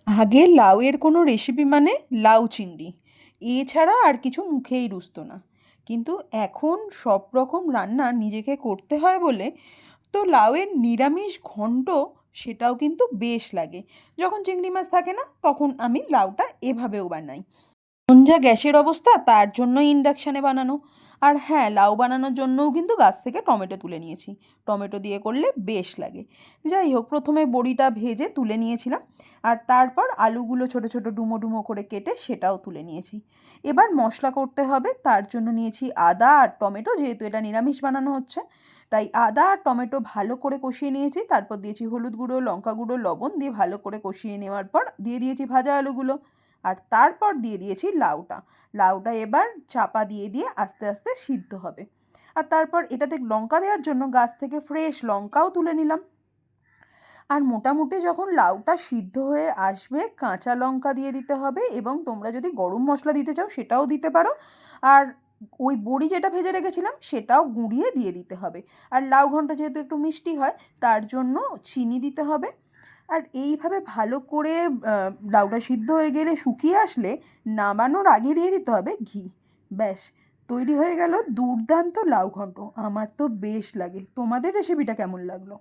আগে লাউয়ের কোনো রেসিপি মানে লাউ চিংড়ি, এছাড়া আর কিছু মুখেই রুচতো না। কিন্তু এখন সব রকম রান্না নিজেকে করতে হয় বলে তো লাউয়ের নিরামিষ ঘন্ট সেটাও কিন্তু বেশ লাগে। যখন চিংড়ি মাছ থাকে না তখন আমি লাউটা এভাবেও বানাই। এখন যা গ্যাসের অবস্থা তার জন্য ইন্ডাকশানে বানানো। আর হ্যাঁ, লাউ বানানোর জন্যও কিন্তু গাছ থেকে টমেটো তুলে নিয়েছি। টমেটো দিয়ে করলে বেশ লাগে। যাই হোক, প্রথমে বড়িটা ভেজে তুলে নিয়েছিলাম, আর তারপর আলুগুলো ছোট ছোট ডুমো ডুমো করে কেটে সেটাও তুলে নিয়েছি। এবার মশলা করতে হবে, তার জন্য নিয়েছি আদা আর টমেটো, যেহেতু এটা নিরামিষ বানানো হচ্ছে তাই আদা আর টমেটো ভালো করে কষিয়ে নিয়েছি। তারপর দিয়েছি হলুদ গুঁড়ো, লঙ্কা গুঁড়ো, লবণ দিয়ে ভালো করে কষিয়ে নেওয়ার পর দিয়ে দিয়েছি ভাজা আলুগুলো। আর তারপর দিয়ে দিয়েছি লাউটা। লাউটা এবার চাপা দিয়ে দিয়ে আস্তে আস্তে সিদ্ধ হবে। আর তারপর এটাতে লঙ্কা দেওয়ার জন্য গাছ থেকে ফ্রেশ লঙ্কাও তুলে নিলাম। আর মোটামুটি যখন লাউটা সিদ্ধ হয়ে আসবে, কাঁচা লঙ্কা দিয়ে দিতে হবে, এবং তোমরা যদি গরম মশলা দিতে চাও সেটাও দিতে পারো। আর ওই বড়ি যেটা ভেজে রেখেছিলাম সেটাও গুঁড়িয়ে দিয়ে দিতে হবে। আর লাউ ঘন্ট যেহেতু একটু মিষ্টি হয় তার জন্য চিনি দিতে হবে। আর এইভাবে ভালো করে লাউটা সিদ্ধ হয়ে গেলে, শুকিয়ে আসলে নামানোর আগে দিয়ে দিতে হবে ঘি। ব্যাস, তৈরি হয়ে গেল দুর্দান্ত লাউ ঘন্ট। আমার তো বেশ লাগে। তোমাদের রেসিপিটা কেমন লাগলো?